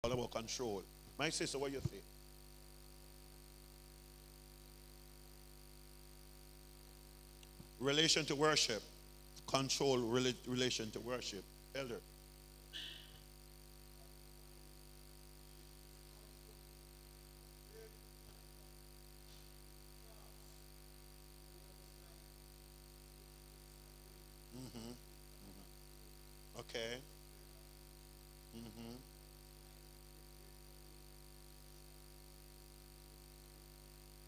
all about control. My sister, what you say? Relation to worship. Control relation to worship. Elder. Mm-hmm. Okay. Mm-hmm.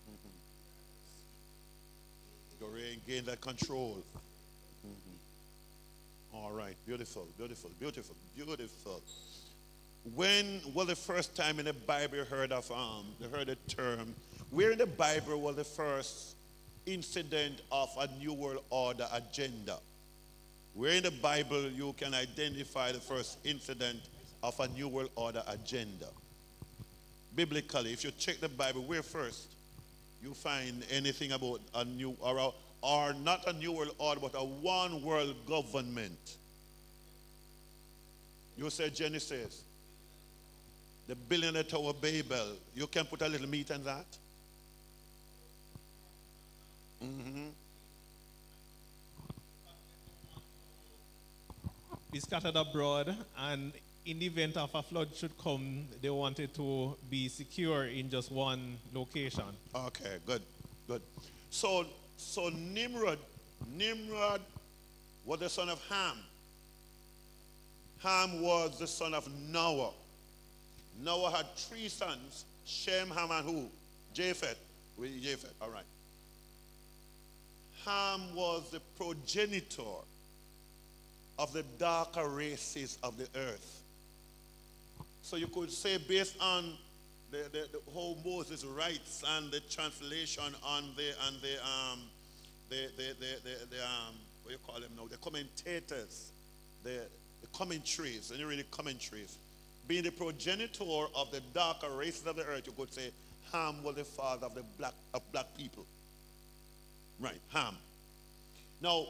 Mm-hmm. You regain that control. Mm-hmm. All right. Beautiful, beautiful, beautiful, beautiful. When was the first time in the Bible you heard the term? Where in the Bible was the first incident of a new world order agenda? Where in the Bible you can identify the first incident of a new world order agenda? Biblically, if you check the Bible, where first you find anything about a new or not a new world order, but a one world government? You said Genesis, the billionaire Tower Babel. You can put a little meat in that. Mm-hmm. Be scattered abroad, and in the event of a flood should come, they wanted to be secure in just one location. Okay, good, good. So Nimrod was the son of Ham. Ham was the son of Noah. Noah had three sons: Shem, Ham, and who? Japheth. Japheth. All right. Ham was the progenitor of the darker races of the earth. So you could say, based on the whole Moses writes and the translation on what you call them now, the commentators, the commentaries, and you read the commentaries, being the progenitor of the darker races of the earth, you could say Ham was the father of the black people. Right, Ham. Now,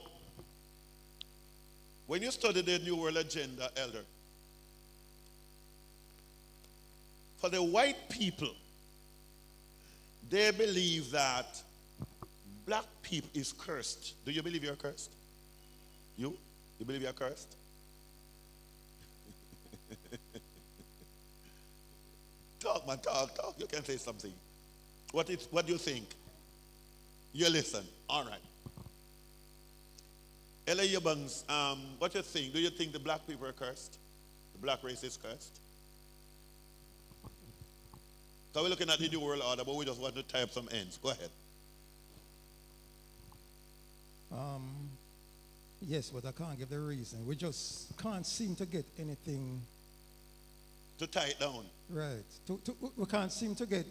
when you study the New World Agenda, Elder, for the white people, they believe that black people is cursed. Do you believe you're cursed? You? You believe you're cursed? Talk, man, talk. You can say something. What do you think? You listen. All right. Ella Eubanks, what do you think? Do you think the black people are cursed? The black race is cursed? So we're looking at the New World Order, but we just want to tie up some ends. Go ahead. Yes, but I can't give the reason. We just can't seem to get anything to tie it down. Right. We can't seem to get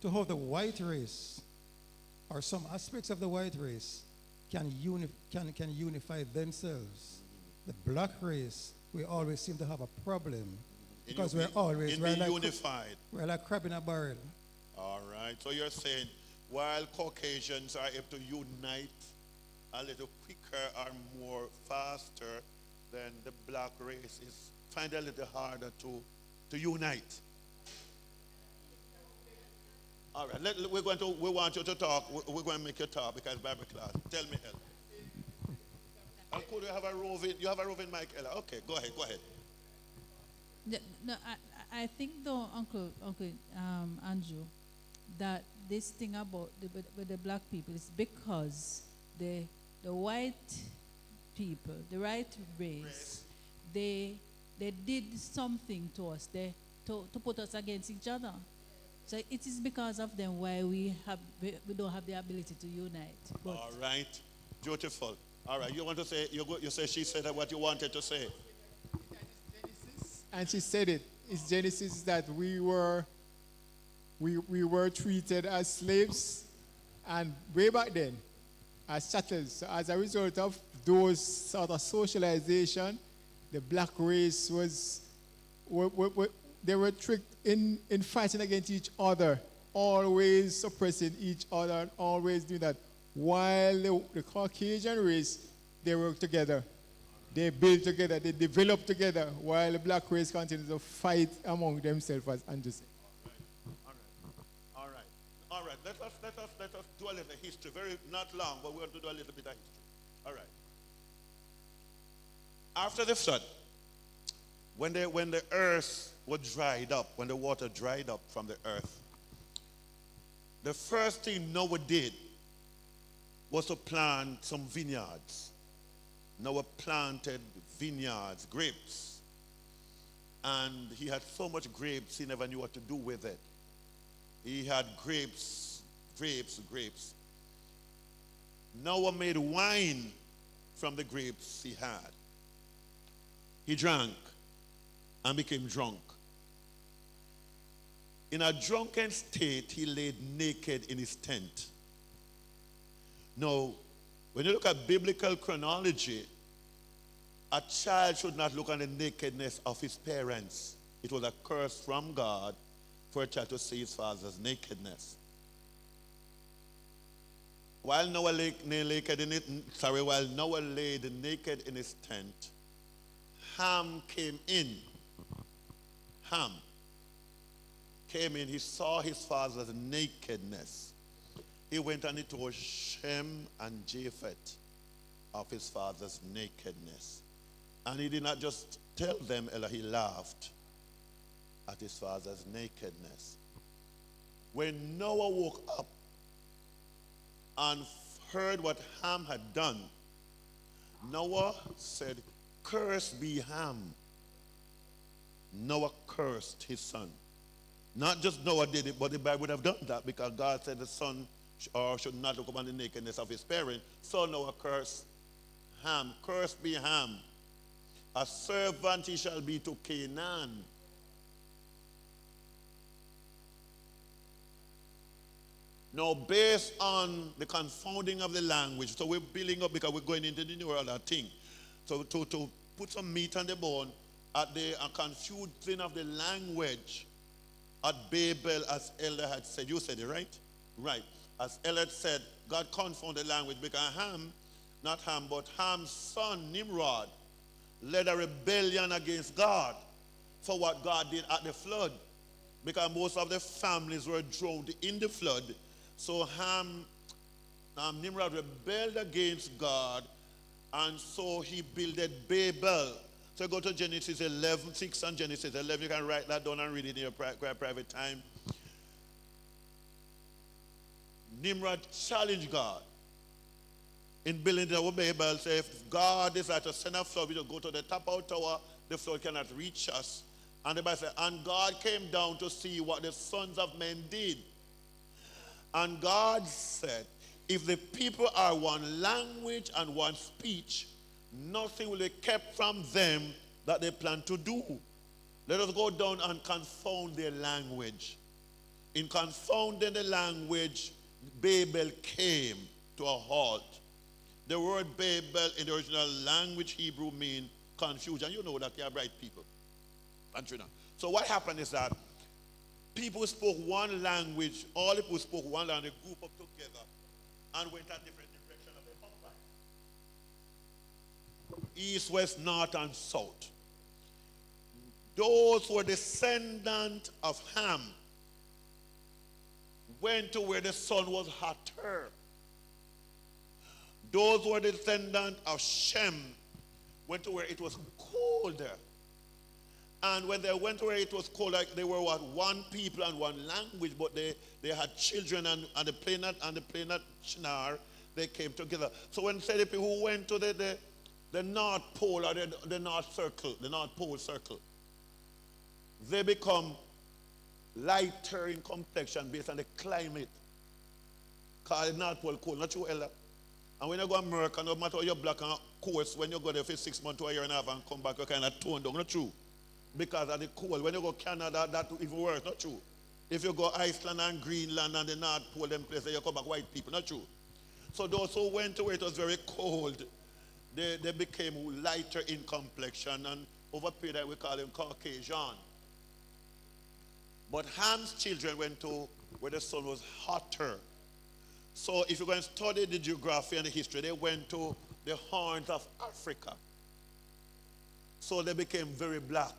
to how the white race or some aspects of the white race can unify themselves. The black race, we always seem to have a problem because we're like unified. We're like crab in a barrel. All right. So you're saying while Caucasians are able to unite a little quicker or more faster, then the black race is find it a little harder to unite. All right, we want you to talk. We're going to make you talk because Bible class. Tell me, Ella. And could you have a roving mic, Ella? Okay, go ahead. No, I think though, Uncle Andrew, that this thing about with the black people is because the white people, the white race, they did something to us, to put us against each other. So it is because of them why we don't have the ability to unite. But all right, beautiful. All right, you want to say, you say she said what you wanted to say. And she said it. It's Genesis that we were treated as slaves, and way back then as chattels. So as a result of those sort of socialization, the black race they were tricked in fighting against each other, always suppressing each other, and always doing that. While the Caucasian race, they work together. They build together, they develop together, while the black race continues to fight among themselves, as Andrew said. All right. All right. Let us do a little history. Very not long, but we're going to do a little bit of history. All right. After the flood, when the earth was dried up, when the water dried up from the earth, the first thing Noah did was to plant some vineyards. Noah planted vineyards, grapes. And he had so much grapes, he never knew what to do with it. He had grapes. Noah made wine from the grapes he had. He drank and became drunk. In a drunken state, he laid naked in his tent. Now, when you look at biblical chronology, a child should not look on the nakedness of his parents. It was a curse from God for a child to see his father's nakedness. While Noah laid naked in his tent, Ham came in. Ham came in. He saw his father's nakedness. He went and he told Shem and Japheth of his father's nakedness. And he did not just tell them, Ella, he laughed at his father's nakedness. When Noah woke up and heard what Ham had done, Noah said, "Cursed be Ham." Noah cursed his son. Not just Noah did it, but the Bible would have done that because God said the son should not look upon the nakedness of his parent. So Noah cursed Ham. Cursed be Ham. A servant he shall be to Canaan. Now, based on the confounding of the language, so we're building up because we're going into the new world thing. So to put some meat on the bone, at the confusing of the language at Babel, as Elder had said. You said it, right? Right. As Elder said, God confounded the language because Ham, not Ham, but Ham's son, Nimrod, led a rebellion against God for what God did at the flood. Because most of the families were drowned in the flood. So Nimrod rebelled against God, and so he builded Babel. So go to Genesis 11:6 and Genesis 11. You can write that down and read it in your private time. Nimrod challenged God in building the Babel. Say, if God decides to send a flood, we just go to the top of the tower, the flood cannot reach us. And the Bible says, and God came down to see what the sons of men did. And God said, if the people are one language and one speech, nothing will be kept from them that they plan to do. Let us go down and confound their language. In confounding the language, Babel came to a halt. The word Babel in the original language Hebrew means confusion. You know that they are bright people. So what happened is that people spoke one language, all the people spoke one language, they grouped up together and went a different direction of the compass. East, west, north, and south. Those who were descendants of Ham went to where the sun was hotter. Those who were descendants of Shem went to where it was colder. And when they went to where it was cold, like they were what, one people and one language, but they had children and the planet Shinar, they came together. So when say the people who went to the North Pole or the North Circle, the North Pole Circle, they become lighter in complexion based on the climate. Because the North Pole cold, not true, Ella? And when you go to America, no matter how you're black and coarse, when you go there for 6 months to a year and a half and come back, you're kind of toned down, not true? Because of the cold. When you go to Canada, that's even worse, not true? If you go Iceland and Greenland and the North Pole, them places, you come back white people, not true? So those who went to where it was very cold, they became lighter in complexion, and over a period we call them Caucasian. But Ham's children went to where the sun was hotter. So if you're going to study the geography and the history, they went to the horns of Africa. So they became very black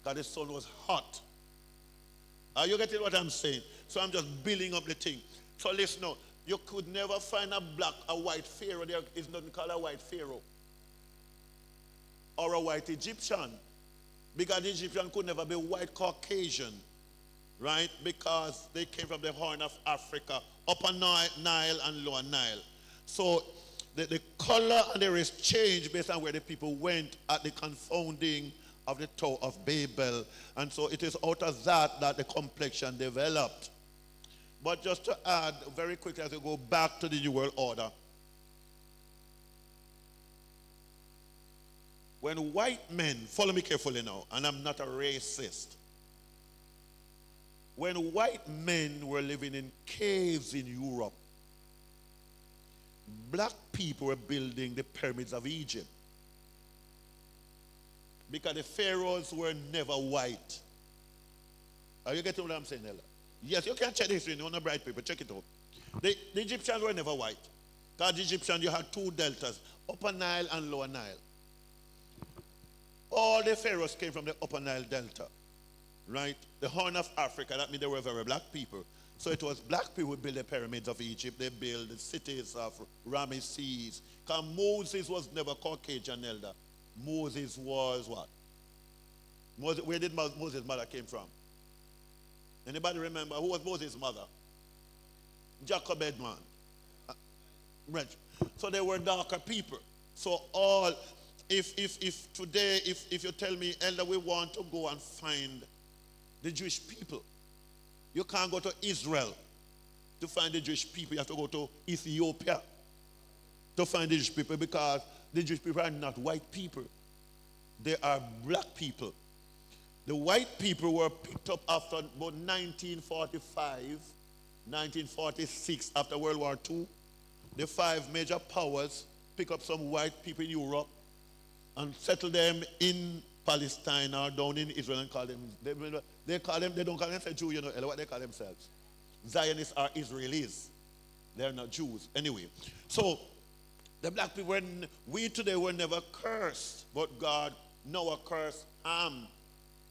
because the sun was hot. Are you getting what I'm saying? So I'm just building up the thing. So listen now, you could never find a white pharaoh. There is nothing called a white pharaoh or a white Egyptian, because the Egyptian could never be white Caucasian, right? Because they came from the Horn of Africa, upper Nile and lower Nile. So the color and the race changed based on where the people went at the confounding of the Tower of Babel. And so it is out of that that the complexion developed. But just to add very quickly as we go back to the New World Order. When white men, follow me carefully now, and I'm not a racist. When white men were living in caves in Europe, black people were building the pyramids of Egypt. Because the pharaohs were never white. Are you getting what I'm saying, Ella? Yes, you can check the history. No bright people, check it out. The Egyptians were never white. Because the Egyptians, you had two deltas, Upper Nile and Lower Nile. All the pharaohs came from the Upper Nile Delta, right? The Horn of Africa, that means they were very black people. So it was black people who built the pyramids of Egypt. They built the cities of Ramesses. Because Moses was never Caucasian, elder. Moses was what? Where did Moses' mother came from? Anybody remember? Who was Moses' mother? Jacob Edmond. Right. So they were darker people. So all, if today, if you tell me, elder, we want to go and find the Jewish people, you can't go to Israel to find the Jewish people. You have to go to Ethiopia to find the Jewish people, because the Jewish people are not white people. They are black people. The white people were picked up after about 1945, 1946, after World War II. The five major powers pick up some white people in Europe and settle them in Palestine or down in Israel and call them, they don't call themselves Jews, you know, what they call themselves? Zionists are Israelis. They're not Jews. Anyway, so the black people, we today were never cursed, but God now cursed Ham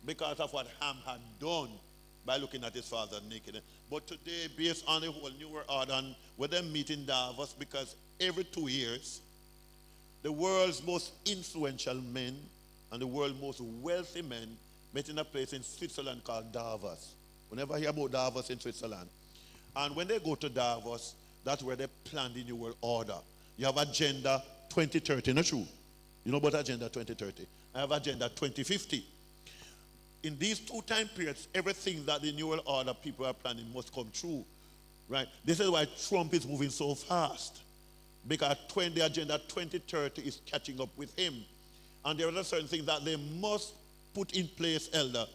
because of what Ham had done by looking at his father naked. But today, based on the whole New World Order, and with them meet in Davos, because every 2 years, the world's most influential men and the world's most wealthy men met in a place in Switzerland called Davos. Whenever I hear about Davos in Switzerland. And when they go to Davos, that's where they plan the New World Order. You have Agenda 2030, not true? You know about Agenda 2030? I have Agenda 2050. In these 2 time periods, everything that the New World Order people are planning must come true, right? This is why Trump is moving so fast, because the Agenda 2030 is catching up with him. And there are certain things that they must put in place, elder,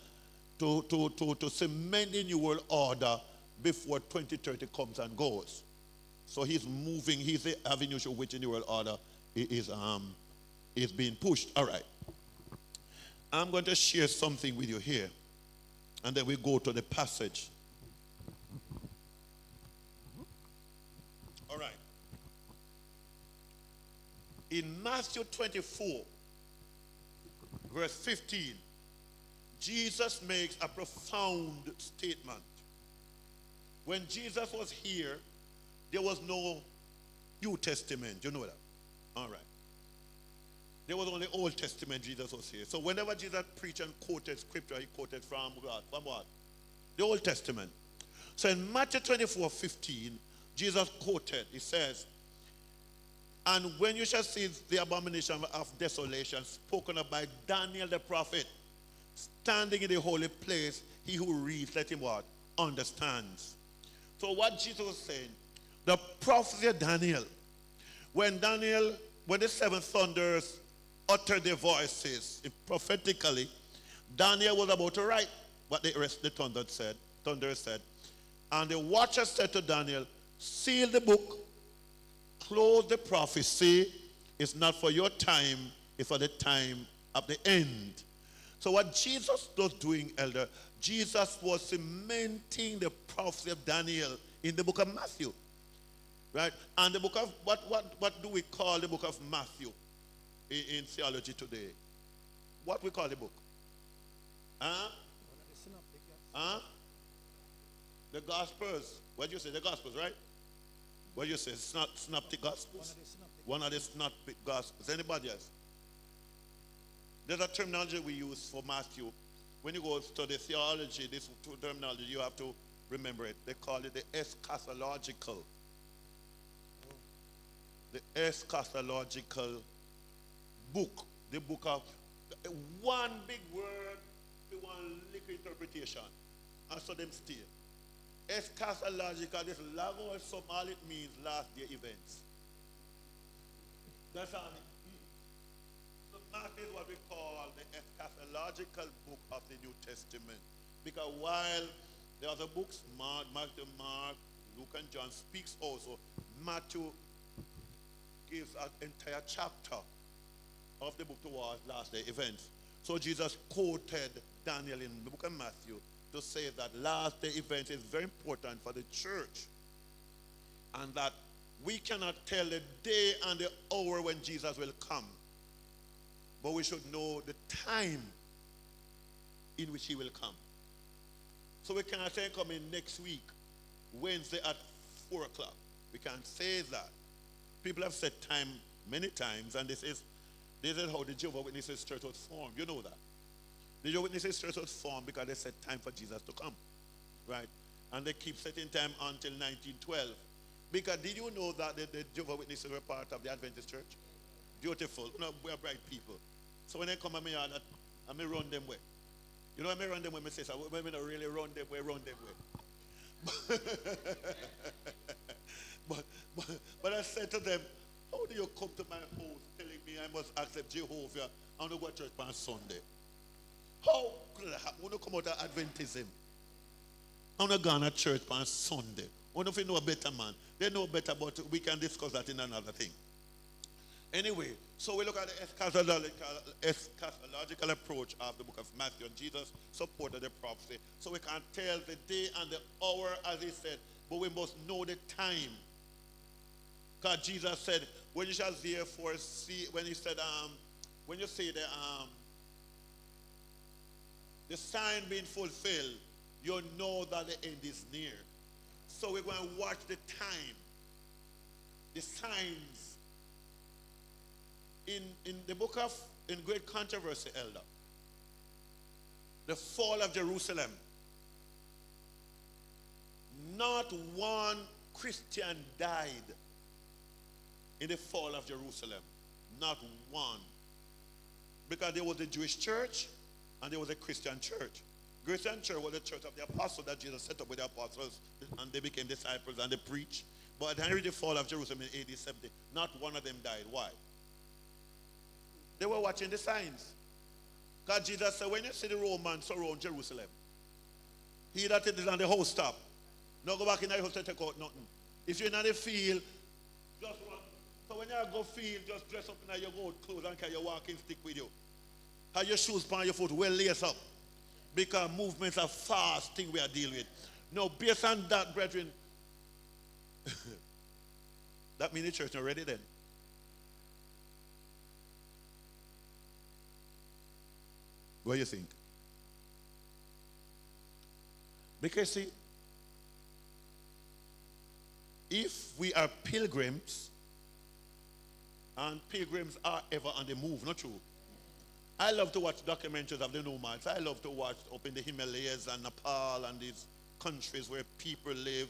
to cement the New World Order before 2030 comes and goes. So he's moving, he's the avenue through which the New World Order is being pushed. All right. I'm going to share something with you here, and then we go to the passage. All right. In Matthew 24, verse 15, Jesus makes a profound statement. When Jesus was here, there was no New Testament. You know that? All right. There was only Old Testament. Jesus was here. So whenever Jesus preached and quoted scripture, he quoted from what? From what? The Old Testament. So in Matthew 24:15, Jesus quoted, he says, and when you shall see the abomination of desolation spoken of by Daniel the prophet, standing in the holy place, he who reads, let him what? Understands. So what Jesus was saying, the prophecy of Daniel, when the 7 thunders uttered their voices prophetically, Daniel was about to write what the thunder said. And the watcher said to Daniel, seal the book, close the prophecy. It's not for your time, it's for the time of the end. So what Jesus was doing, elder, Jesus was cementing the prophecy of Daniel in the book of Matthew. Right? And the book of, what do we call the book of Matthew in theology today? what we call the book? Huh? Huh? The Gospels. What do you say? The Gospels, right? What do you say? Synoptic Gospels? One of the synoptic Gospels. Anybody else? There's a terminology we use for Matthew. When you go study theology, this terminology, you have to remember it. They call it the eschatological. The eschatological book. The book of one big word, one little interpretation. And so them stay. Eschatological, this language, so all it means last day events. That's all it means. So that is what we call the eschatological book of the New Testament. Because while the other books, Matthew, Mark, Luke, and John, speaks also, Matthew gives an entire chapter of the book towards last day events. So Jesus quoted Daniel in the book of Matthew to say that last day events is very important for the church, and that we cannot tell the day and the hour when Jesus will come, but we should know the time in which he will come. So we cannot say coming next week, Wednesday at 4 o'clock. We can't say that. People have said time many times, and this is how the Jehovah's Witnesses church was formed. You know that. The Jehovah's Witnesses church was formed because they set time for Jesus to come. Right? And they keep setting time until 1912. Because did you know that the Jehovah's Witnesses were part of the Adventist church? Beautiful. You know, we are bright people. So when they come at me, I run them way. You know when I run them way, I say, so when I don't really run them way. But I said to them, how do you come to my house telling me I must accept Jehovah and go to church on Sunday? How could that happen? When you come out of Adventism, I'm not going to church on Sunday. What if you know a better man? They know better, but we can discuss that in another thing. Anyway, so we look at the eschatological approach of the book of Matthew, and Jesus supported the prophecy. So we can't tell the day and the hour, as he said, but we must know the time. Because Jesus said, when you shall therefore see, when he said, when you see the sign being fulfilled, you know that the end is near. So we're going to watch the time, the signs. In the book of, in Great Controversy, Elder, the fall of Jerusalem, not one Christian died in the fall of Jerusalem. Not one. Because there was a Jewish church and there was a Christian church. Christian church was the church of the apostles that Jesus set up with the apostles, and they became disciples and they preached. But during the fall of Jerusalem in AD 70, not one of them died. Why? They were watching the signs. God, Jesus said, when you see the Romans surround Jerusalem, he that is on the house top. Now go back in the house to take out nothing. If you're in the field, just run. So when you go field, just dress up in your gold clothes and carry your walking stick with you. Have your shoes on your foot well laced up. Because movements are fast thing we are dealing with. Now, based on that, brethren, that means the church not ready then. What do you think? Because see, if we are pilgrims, and pilgrims are ever on the move, not true? I love to watch documentaries of the nomads. I love to watch up in the Himalayas and Nepal and these countries where people live.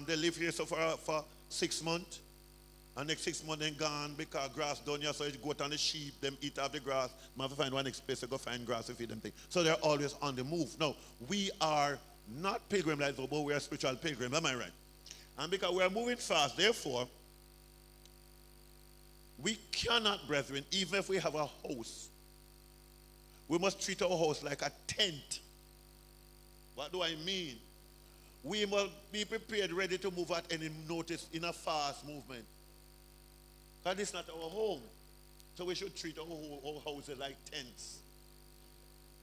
They live here so for 6 months. And next 6 months then gone because grass done here, so you go on the sheep, them eat off the grass. You have to find one next place to go find grass to feed them thing. So they're always on the move. Now, we are not pilgrims like that, but we are spiritual pilgrims, am I right? And because we are moving fast, therefore, we cannot, brethren, even if we have a house, we must treat our house like a tent. What do I mean? We must be prepared, ready to move at any notice in a fast movement. Because it's not our home. So we should treat our houses like tents.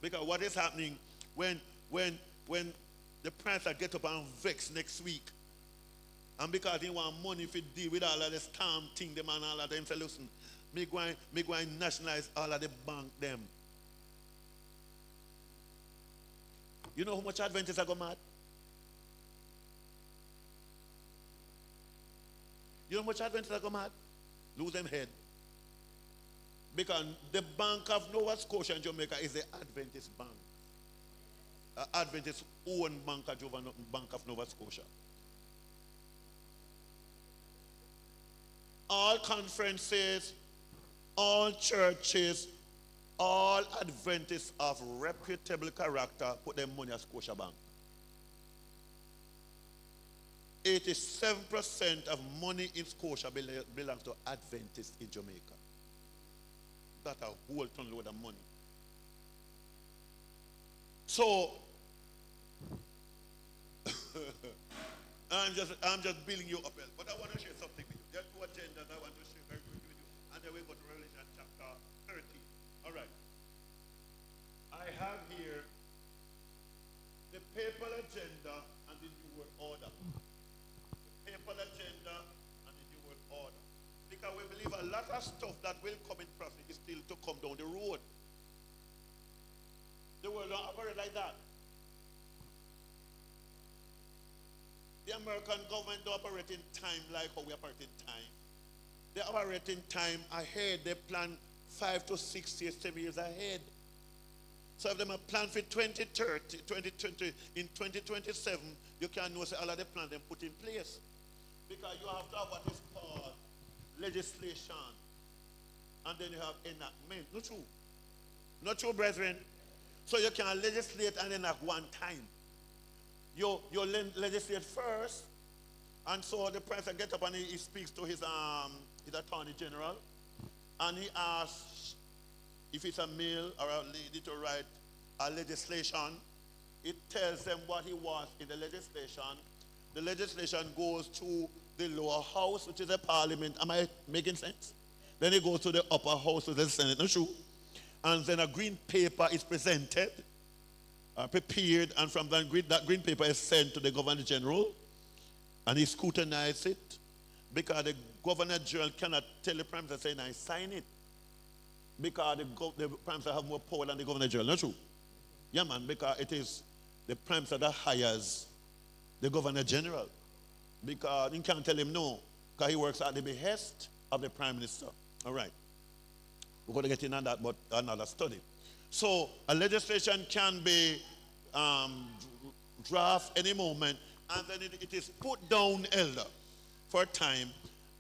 Because what is happening when the prince get up and vex next week, and because they want money to deal with all of the scam thing, them and all of them say, listen, me going nationalize all of the bank them. You know how much Adventists are going mad? You know how much Adventists are going mad? Lose them head. Because the Bank of Nova Scotia in Jamaica is the Adventist bank. Adventist owned Bank of Nova Scotia. All conferences, all churches, all Adventists of reputable character put their money at Scotia Bank. 87% of money in Scotia belongs to Adventists in Jamaica. That's a whole ton load of money. So I'm just building you up, but I want to share something with you. There are two agendas I want to share very quickly with you, and then we go to Revelation chapter 13. All right. I have here the papal agenda and the New World Order. The papal agenda and the New World Order. Because we believe a lot of stuff that will come in process is still to come down the road. The world don't operate like that. The American government don't operate in time like how we operate in time. They operate in time ahead. They plan 5 to 6 years, 7 years ahead. So if they have planned for 2030, 2020, in 2027, you can know all of the plans they put in place. Because you have to have what is called legislation. And then you have enactment. Not true. Not true, brethren. So you can legislate and enact one time. You legislate first, and so the president gets up and he speaks to his attorney general, and he asks if it's a male or a lady to write a legislation. It tells them what he wants in the legislation. The legislation goes to the lower house, which is the parliament. Am I making sense? Then it goes to the upper house, which is the Senate. Not true. And then a green paper is presented, prepared, and from that green paper is sent to the Governor General, and he scrutinizes it, because the Governor General cannot tell the Prime Minister, saying, I sign it, because the Prime Minister have more power than the Governor General. Not true? Yeah, man, because it is the Prime Minister that hires the Governor General, because you can't tell him no, because he works at the behest of the Prime Minister. All right. We're going to get into that, but another study. So a legislation can be draft any moment, and then it is put down, elder, for a time.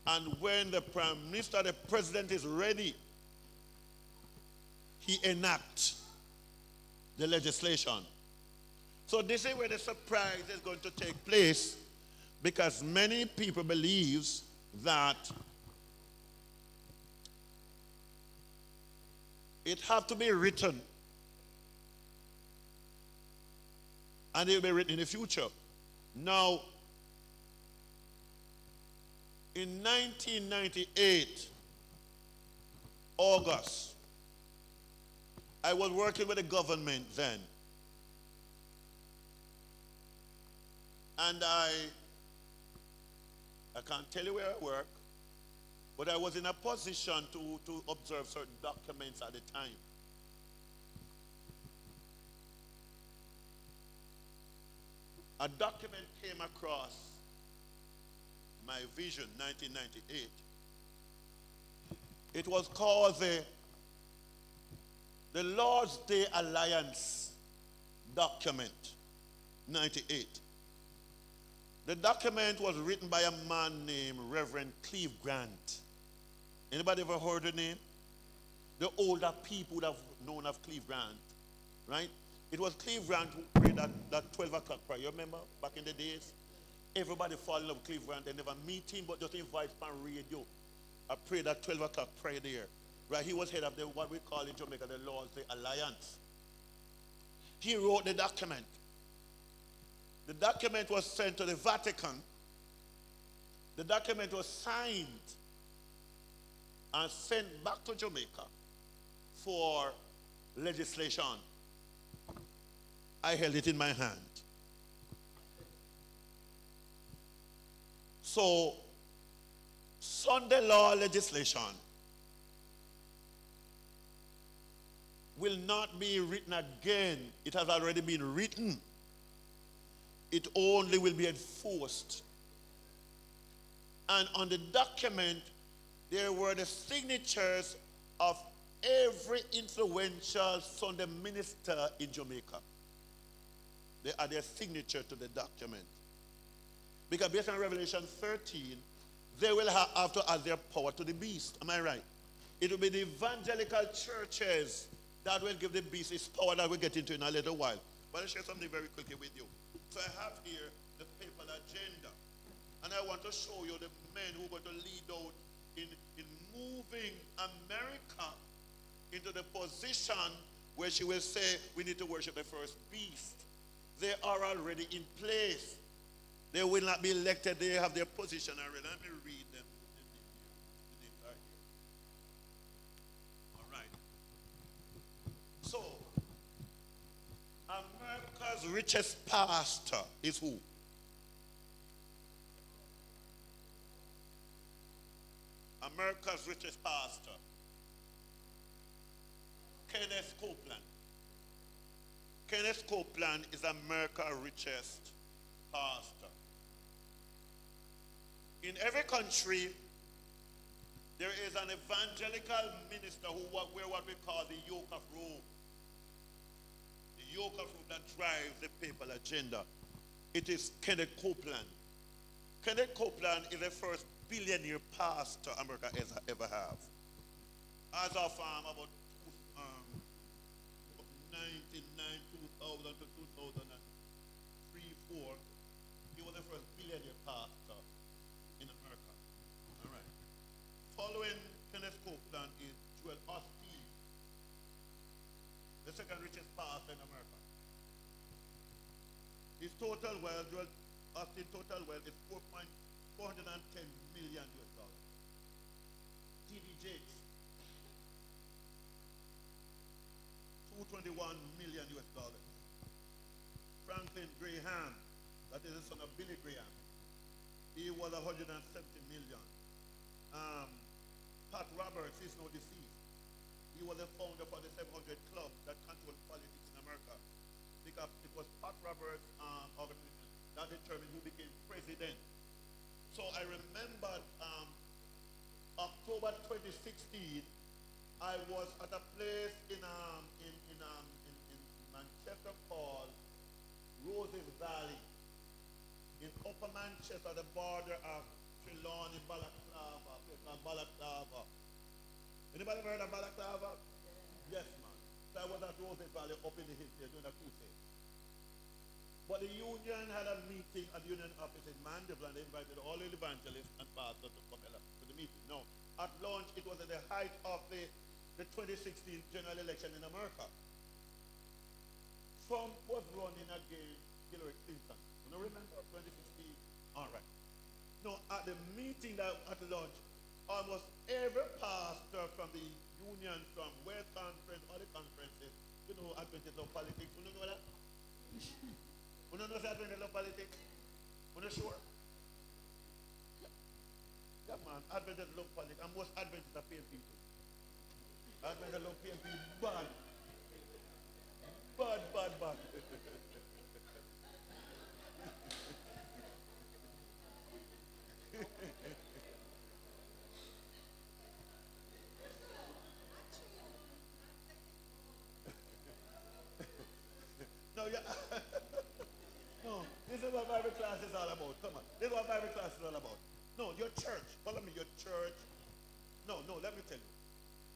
And when the Prime Minister, the President is ready, he enacts the legislation. So this is where the surprise is going to take place, because many people believe that it have to be written, and it will be written in the future. Now, in 1998, August, I was working with the government then, and I can't tell you where I work, but I was in a position to observe certain documents at the time. A document came across my vision, 1998. It was called the Lord's Day Alliance document, 98. The document was written by a man named Reverend Cleve Grant. Anybody ever heard the name? The older people would have known of Cleve Grant, right? It was Cleve Grant who prayed that 12 o'clock prayer. You remember back in the days? Everybody fall in love with Cleve Grant. They never meet him, but just invite him on radio. I prayed that 12 o'clock prayer there. Right? He was head of what we call in Jamaica the Lord's Day Alliance. He wrote the document. The document was sent to the Vatican. The document was signed and sent back to Jamaica for legislation. I held it in my hand. So, Sunday law legislation will not be written again. It has already been written. It only will be enforced. And on the document, there were the signatures of every influential Sunday minister in Jamaica. They add their signature to the document. Because based on Revelation 13, they will have to add their power to the beast. Am I right? It will be the evangelical churches that will give the beast its power that we'll get into in a little while. But I'll share something very quickly with you. So I have here the papal agenda. And I want to show you the men who are going to lead out in moving America into the position where she will say we need to worship the first beast. They are already in place. They will not be elected. They have their position already. Let me read them. The names are here. All right. So, America's richest pastor is who? America's richest pastor, Kenneth Copeland. Kenneth Copeland is America's richest pastor. In every country, there is an evangelical minister who wear what we call the yoke of Rome. The yoke of Rome that drives the papal agenda. It is Kenneth Copeland. Kenneth Copeland is the first billionaire pastor America ever have. As of about 1999, 2000 to 2003, 4, he was the first billionaire pastor in America. All right. Following Kenneth Copeland is Joel Osteen, the second richest pastor in America. His total wealth, Joel Osteen total wealth is $410 million US. T.D. Jakes, $221 million US. Franklin Graham, that is the son of Billy Graham, he was $170 million. Pat Roberts is now deceased. He was the founder for the 700 Club that controlled politics in America. Because it was Pat Roberts' organization that determined who became president. So I remember October 2016, I was at a place in Manchester called Roses Valley, in Upper Manchester, the border of Trelawney, Balaclava, a place called Balaclava. Anybody ever heard of Balaclava? Yes, man. So I was at Roses Valley up in the hills there doing a crusade. But the union had a meeting at the union office in Mandeville, and they invited all the evangelists and pastors to come to the meeting. Now, at launch, it was at the height of the 2016 general election in America. Trump was running against Hillary Clinton. You know, remember 2016? All right. Now, at the meeting that at launch, almost every pastor from the union, from West Conference, all the conferences, you know, Adventist of politics, you know that? You don't know that when they love politics? You're not sure? Yeah, man. Adventists love politics. And most Adventists are paying people. Adventists love paying people bad. Bad. No, yeah. No, this is what Bible class is all about. Come on. This is what Bible class is all about. No, your church. Follow me, your church. No, let me tell you.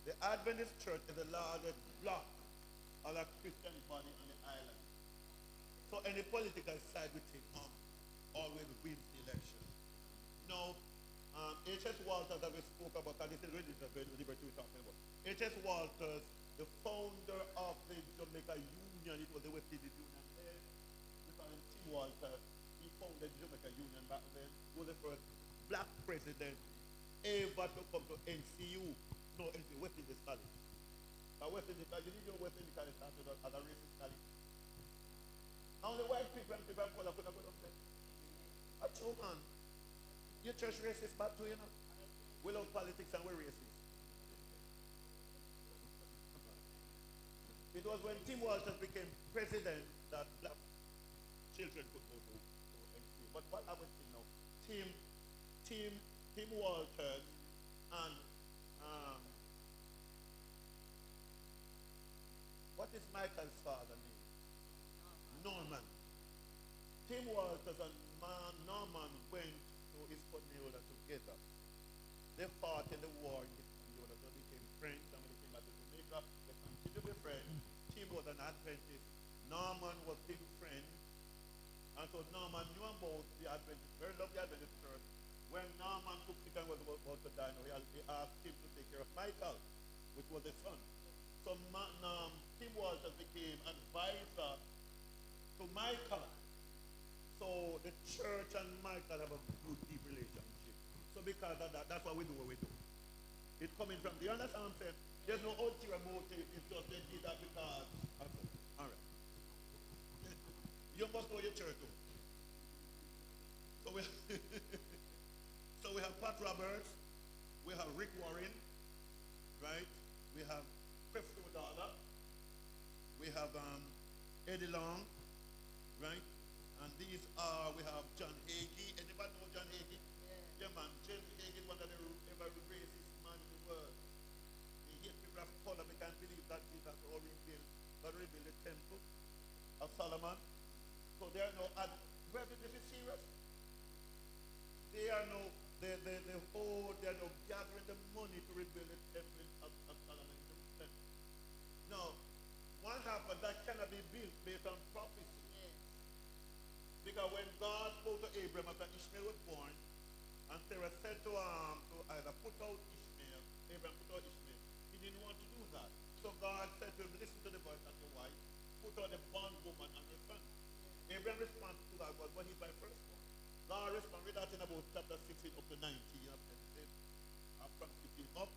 The Adventist church is the largest block of a Christian body on the island. So any political side we take on always wins the election. Now, H.S. Walters that we spoke about, and this is really the liberty we're talking about. H.S. Walters, the founder of the Jamaica Union, it was the West Indies Union there. We call him Tim Walters. He founded the Jamaica Union back then. He was the first black president ever to come to NCU. No, NCU, West Indies College. But West Indies College, you didn't know West Indies College started as a racist college. Only white people and people of color could have gone up there. That's true, man. Your church racist back too, you know? We love politics and we're racist. It was when Tim Walters became president that black children could go to MC. But what happened to now? Tim, Tim, Tim Walters and um, what is Michael's father name? Norman. Tim Walters and Norman went to Hispaniola together. They fought in the war in Hispaniola, so they became friends. And when they came back to Jamaica, they continued to be friends. Tim was an Adventist. Norman was Tim's friend. And so Norman knew about the Adventist, very loved the Adventist church. When Norman took sick and was about to die, he asked Tim to take care of Michael, which was his son. So Tim Walters became advisor to Michael. So the church and Michael have a good, deep relationship. So because of that, that's why we do what we do. It's coming from, do you understand what I'm saying? There's no ulterior motive, it's just they did that because. Okay. All right. You must know your church too. So we, so we have Pat Roberts, we have Rick Warren, right? We have Creflo Dollar, we have Eddie Long, right? And these are, we have John Hagee. Anybody know John Hagee? Yeah, man. John Hagee, one of the ever racist man in the world. He hate people of color. They can't believe that Jesus already rebuilt the temple of Solomon. So they are no, where this is serious? They are no, they are no gathering the money to rebuild the temple of Solomon in Jerusalem. Now, what happened that cannot be built based on prophecy. Because when God spoke to Abraham after Ishmael was born, and Sarah said to either put out Ishmael, Abraham put out Ishmael, he didn't want to do that. So God said to him, listen to the voice of your wife, put out the bondwoman and your son. Abraham responded to that was, well, he's my firstborn. God responded with that in about chapter 16 up to 19 of Genesis, from 15 up.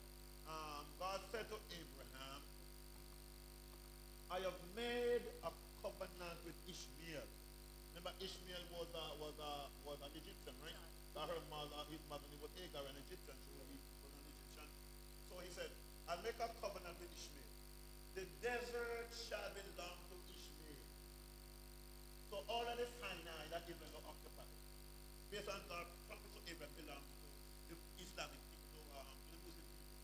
God said to Abraham, I have made a covenant with Ishmael. Remember, Ishmael was an Egyptian, right? That her mother, his mother name was Hagar, an Egyptian. So he was an Egyptian. So he said, I'll make a covenant with Ishmael. The desert shall belong to Ishmael. So all of the Sinai that Abraham occupied, based on God's promise to Abraham, belongs to the Islamic people, to the Muslim people.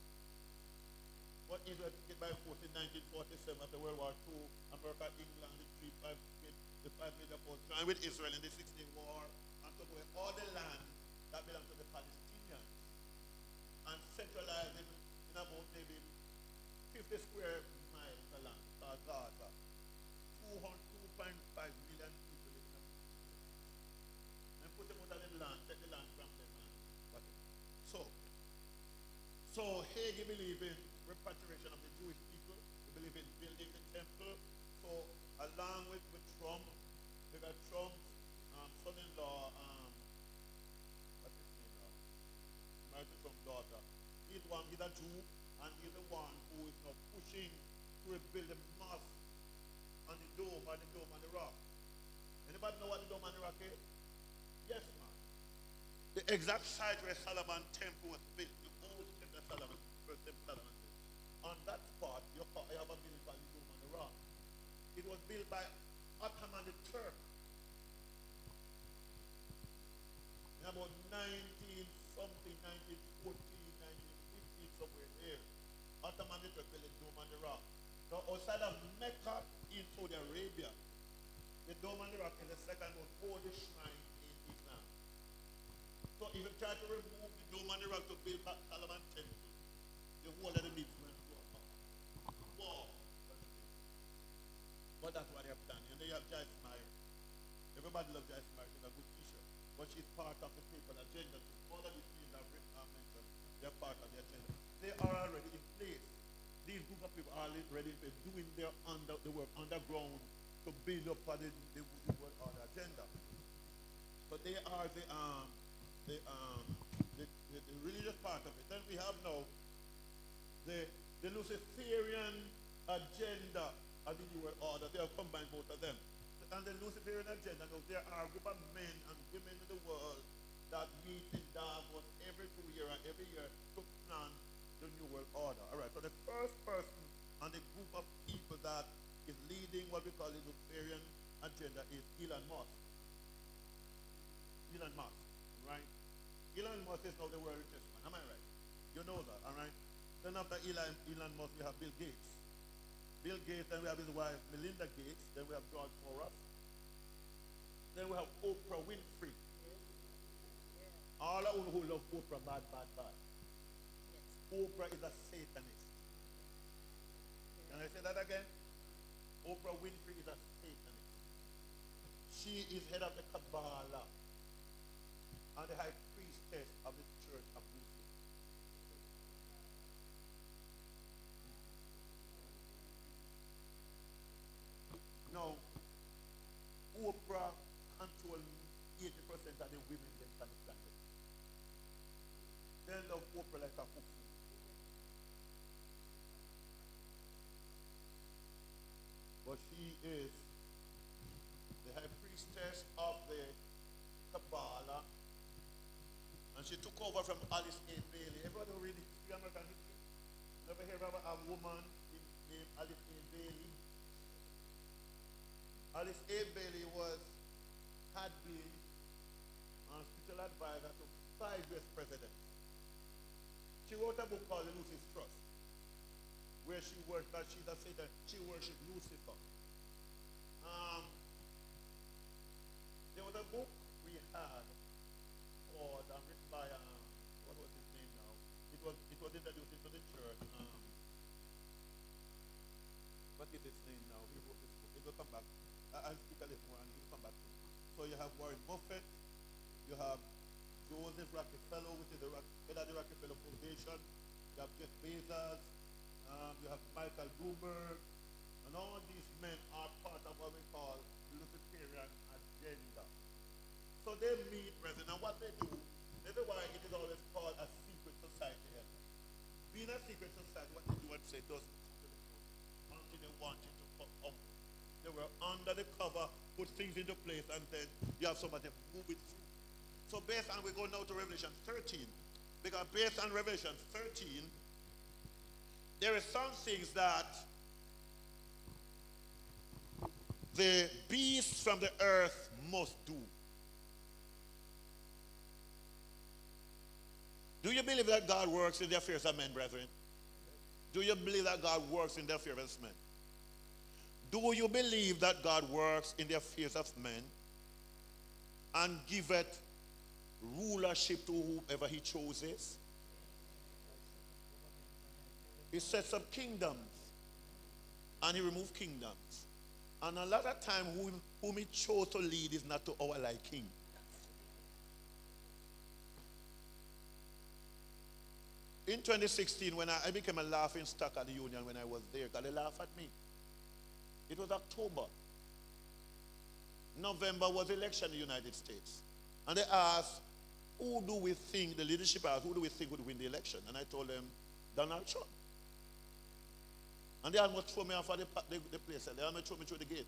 What Israel did by force in 1947 after World War II, America, England, the five major forces joined with Israel in the 16th war and took away all the land that belonged to the Palestinians and centralized it in about maybe 50 square miles of land, Gaza. 2.5 million people living in it. And put them out of the land, take the land from them. So Hagee believed in repatriation of the Jewish people. He believed in building the temple. So along with Trump, we got Trump's son-in-law, what's his name now? Married to Trump's daughter. He's a Jew, and he's the one who is now pushing to rebuild the mosque on the dome, on the rock. Anybody know what the dome on the rock is? Yes, man. The exact site where Solomon temple was built, the old temple of Solomon, first temple Solomon built. On that spot, you have a building called the dome on the rock. It was built by Ottoman the Turk in about 19-something, 1914, 1915, somewhere there. Ottoman the Turk built the dome on the rock. Now, outside of Mecca in Saudi Arabia, the dome on the rock is the second most holy shrine in Islam. So if you try to remove the dome on the rock to build back Solomon temple, the whole of the meat went to a wall. But that's what they have done. And they have Joyce Meyer. Everybody loves Joyce Meyer. She's a good teacher. But she's part of the people agenda too. All of these things I've mentioned, they're part of the agenda. They are already in place. These group of people are already doing their the work underground to build up for the world order agenda. But they are the religious part of it. Then we have now the Luciferian agenda of the New World Order. They have combined both of them. And the Luciferian agenda, now there are a group of men and women in the world that meet in Davos every 2 years and every year to plan the New World Order. All right, so the first person and the group of people that is leading what we call the Luciferian agenda is Elon Musk. Elon Musk, right? Elon Musk is now the world richest man. Am I right? You know that, all right? Then after Elon Musk, we have Bill Gates. Bill Gates, then we have his wife, Melinda Gates. Then we have George Soros. Then we have Oprah Winfrey. All of who love Oprah, bad, bad, bad. Oprah is a Satanist. Can I say that again? Oprah Winfrey is a Satanist. She is head of the Kabbalah and the high priestess of the Church of Lucifer. Now, Oprah controls 80% of the women that can stand it. They love Oprah like a cook. But she is the high priestess of the Kabbalah. And she took over from Alice A. Bailey. Everybody who read history, American history? Never hear about a woman named Alice A. Bailey? Alice A. Bailey had been a spiritual advisor to 5 US presidents. She wrote a book called The Lucifer's Trust, where she worked, that she's a Satan, she worshipped Lucifer. There was a book we had called, written by, what was his name now? It was introduced into the church. What is his name now? He wrote this book. It will come back. I'll speak a little more and he'll come back to me. So you have Warren Buffett, you have Joseph Rockefeller, which is the head of the Rockefeller Foundation, you have Jeff Bezos, you have Michael Bloomberg, and all these men are part of what we call the Luciferian agenda. So they meet, brethren, and what they do, this is why it is always called a secret society. Being a secret society, what they do and say doesn't come to the front until they want it to come out. They were under the cover, put things into place, and then you have somebody move it through. So based on, we go now to Revelation 13, because based on Revelation 13, there are some things that the beasts from the earth must do. Do you believe that God works in the affairs of men, brethren? Do you believe that God works in the affairs of men? Do you believe that God works in the affairs of men and giveth rulership to whoever he chooses? He sets up kingdoms and he removes kingdoms. And a lot of time whom he chose to lead is not to our liking. In 2016, when I became a laughing stock at the union when I was there, because they laughed at me. It was October. November was election in the United States. And they asked, who do we think, the leadership asked, who do we think would win the election? And I told them, Donald Trump. And they almost threw me off of the place. They almost threw me through the gate.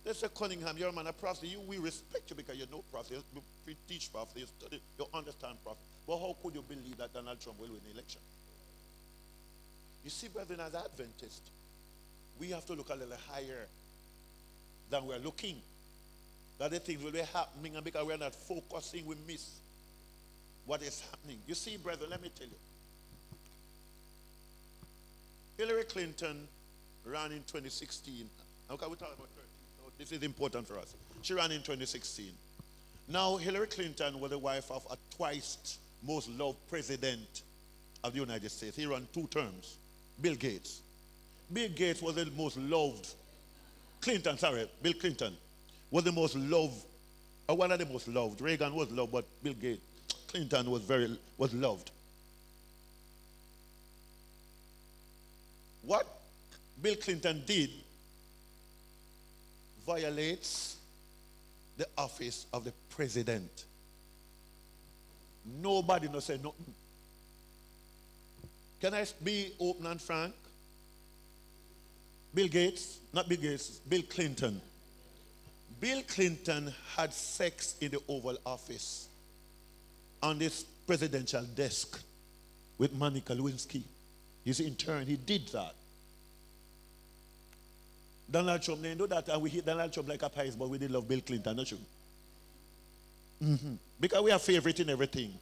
They said, Cunningham, you're a man of prophecy. We respect you because you know prophecy. You teach prophecy, you study, you understand prophecy. But how could you believe that Donald Trump will win the election? You see, brethren, as Adventists, we have to look a little higher than we're looking. That the things will be happening, and because we're not focusing, we miss what is happening. You see, brethren, let me tell you. Hillary Clinton ran in 2016. Okay, we talk about 13, so this is important for us. She ran in 2016. Now, Hillary Clinton was the wife of a twice most loved president of the United States. He ran 2 terms. Bill Gates. Bill Gates was the most loved. Bill Clinton was the most loved, or one of the most loved. Reagan was loved, but Bill Gates, Clinton was loved. What Bill Clinton did violates the office of the president. Nobody no say nothing. Can I be open and frank? Bill Gates, not Bill Gates, Bill Clinton. Bill Clinton had sex in the Oval Office on this presidential desk with Monica Lewinsky. His intern, he did that. Donald Trump didn't do that, and we hate Donald Trump like a pies, but we did love Bill Clinton, not true? Because we are favorite in everything.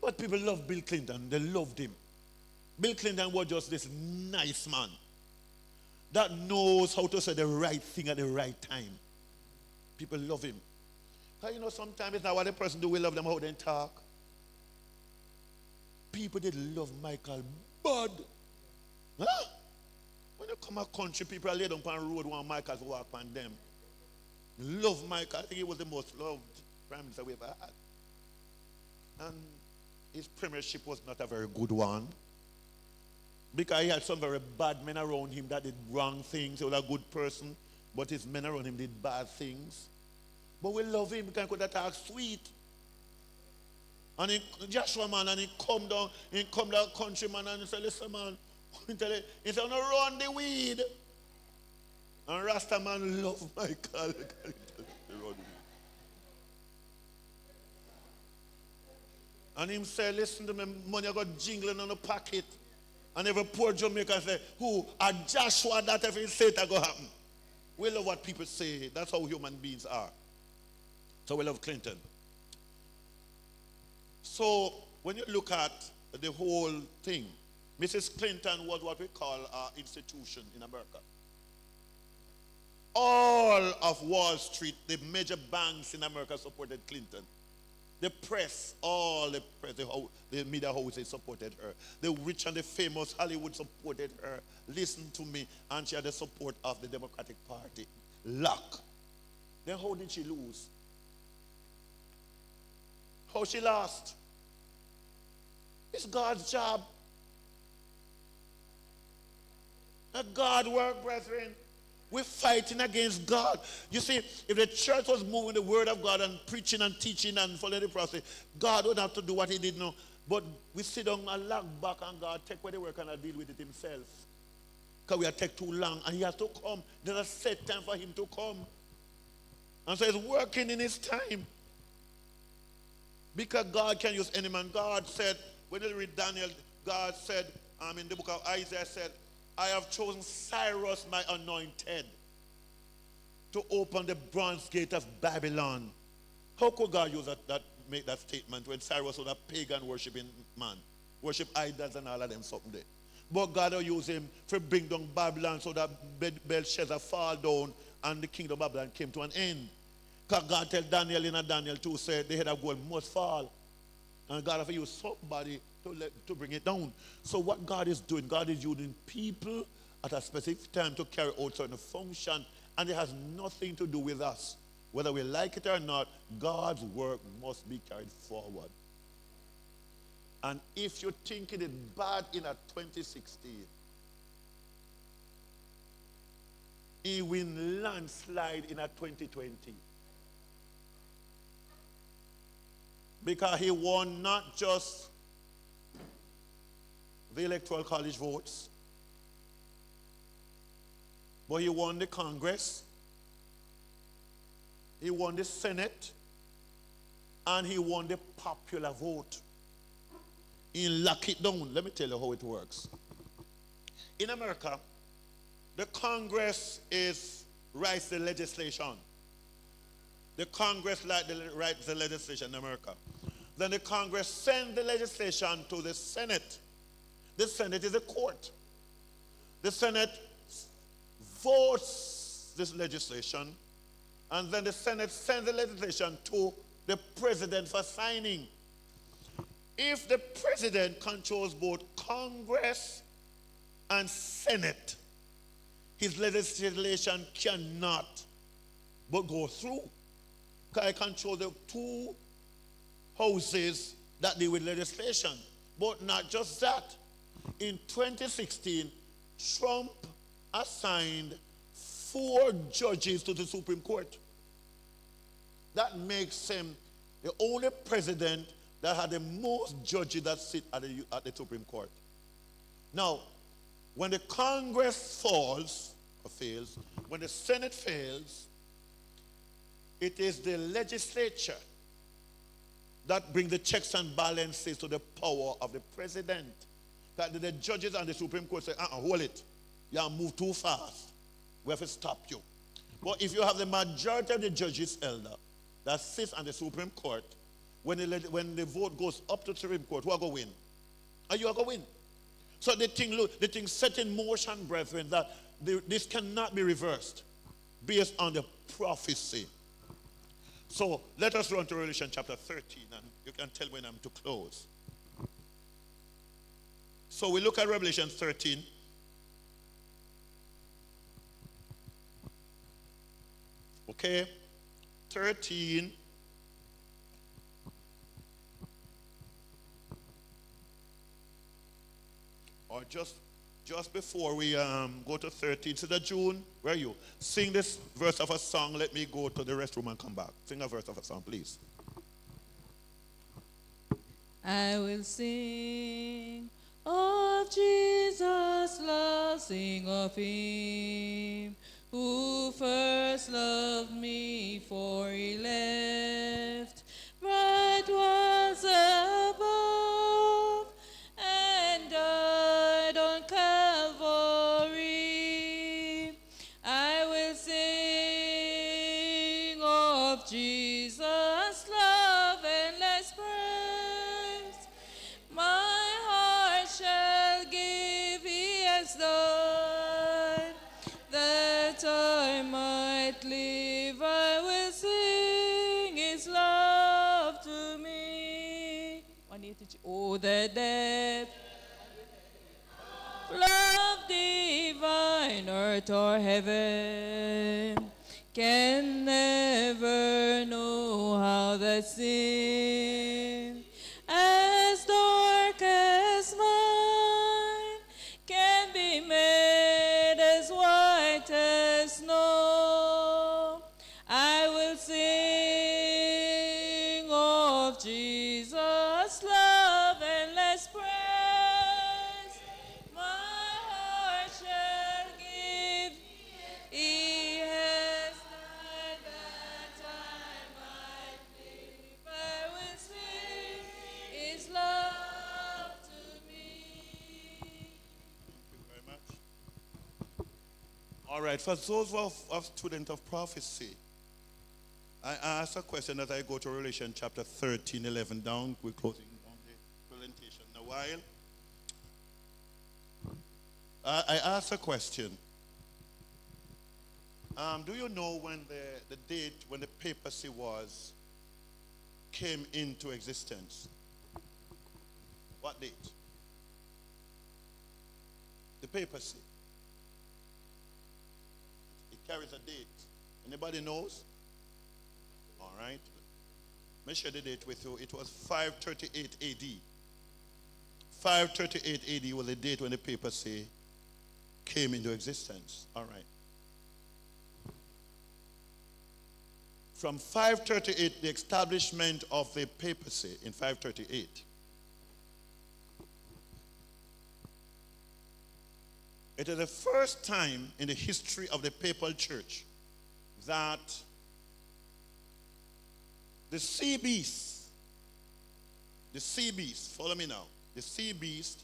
But people love Bill Clinton. They loved him. Bill Clinton was just this nice man that knows how to say the right thing at the right time. People love him. Because you know, sometimes it's not what the person do, we love them how they talk. People did love Michael bad. Huh? When you come a country, people are laid on the road, want Michael to walk on them. Love Michael. I think he was the most loved prime minister we ever had. And his premiership was not a very good one. Because he had some very bad men around him that did wrong things. He was a good person, but his men around him did bad things. But we love him because he could talk sweet. And Joshua man, and he come down country man, and he said, listen man, he said, no run the weed. And Rasta man love Michael. And him say, listen to me, money I got jingling on the pocket. And every poor Jamaican say, who? A Joshua that if he say it go happen. We love what people say. That's how human beings are. So we love Clinton. So when you look at the whole thing, Mrs. Clinton was what we call an institution in America. All of Wall Street, the major banks in America supported Clinton. The press, all the press, the media houses supported her. The rich and the famous Hollywood supported her. Listen to me. And she had the support of the Democratic Party. Luck. Then how did she lose? How she lost? It's God's job. A God work, brethren. We're fighting against God. You see, if the church was moving the word of God and preaching and teaching and following the process, God would have to do what he did now. But we sit down and lock back and God take away the work and deal with it himself. Because we have take too long and he has to come. There's a set time for him to come. And so he's working in his time. Because God can use any man. God said, when you read Daniel, God said, in the book of Isaiah said, I have chosen Cyrus, my anointed, to open the bronze gate of Babylon. How could God use make that statement when Cyrus was a pagan worshiping man? Worship idols and all of them something there. But God will use him to bring down Babylon so that Belshazzar fall down and the kingdom of Babylon came to an end. Because God tell Daniel in Daniel 2 said the head of gold must fall. And God have to use somebody to bring it down. So what God is doing, God is using people at a specific time to carry out certain function, and it has nothing to do with us. Whether we like it or not, God's work must be carried forward. And if you think it is bad in a 2016, he will landslide in a 2020. Because he won not just the electoral college votes, but he won the Congress, he won the Senate, and he won the popular vote. He locked it down. Let me tell you how it works. In America, the Congress writes the legislation. The Congress writes the legislation in America. Then the Congress sends the legislation to the Senate. The Senate is a court. The Senate votes this legislation, and then the Senate sends the legislation to the president for signing. If the president controls both Congress and Senate, his legislation cannot but go through. Because I control the two houses that deal with legislation. But not just that. In 2016, Trump assigned 4 judges to the Supreme Court. That makes him the only president that had the most judges that sit at the Supreme Court. Now, when the Congress falls or fails, when the Senate fails, it is the legislature that brings the checks and balances to the power of the president. That the judges and the Supreme Court say, hold it. You have moved too fast. We have to stop you. But if you have the majority of the judges, elder, that sits on the Supreme Court, when the vote goes up to the Supreme Court, who are going to win? Are you going to win? So the thing set in motion, brethren, that this cannot be reversed based on the prophecy. So let us run to Revelation chapter 13, and you can tell when I'm to close. So we look at Revelation 13. Okay, 13. Or just before we go to 13, Sister June, where are you? Sing this verse of a song. Let me go to the restroom and come back. Sing a verse of a song, please. I will sing of Jesus' love, sing of him who first loved me, for he left bright ones above and died on Calvary. I will sing of Jesus' love, endless praise. My heart shall give, he has done, that I might live. I will sing his love to me. Oh, the depth, love divine, earth or heaven can never know how that sin as dark as mine can be made as white as snow. I will sing of Jesus' love, endless praise. My heart shall give, he has died that I might live. I will sing his love to me. Thank you very much. All right, for those of students of prophecy, I ask a question as I go to Revelation chapter 13, 11 down. We're closing on the presentation in a while. I ask a question. Do you know when the date when the papacy came into existence? What date? The papacy. It carries a date. Anybody knows? All right. Let me share the date with you. It was 538 AD. 538 AD was the date when the papacy came into existence. All right. From 538, the establishment of the papacy in 538. It is the first time in the history of the papal church that the sea beast, follow me now, the sea beast,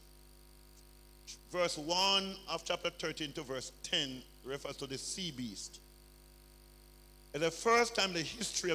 verse 1 of chapter 13 to verse 10 refers to the sea beast. It's the first time in the history of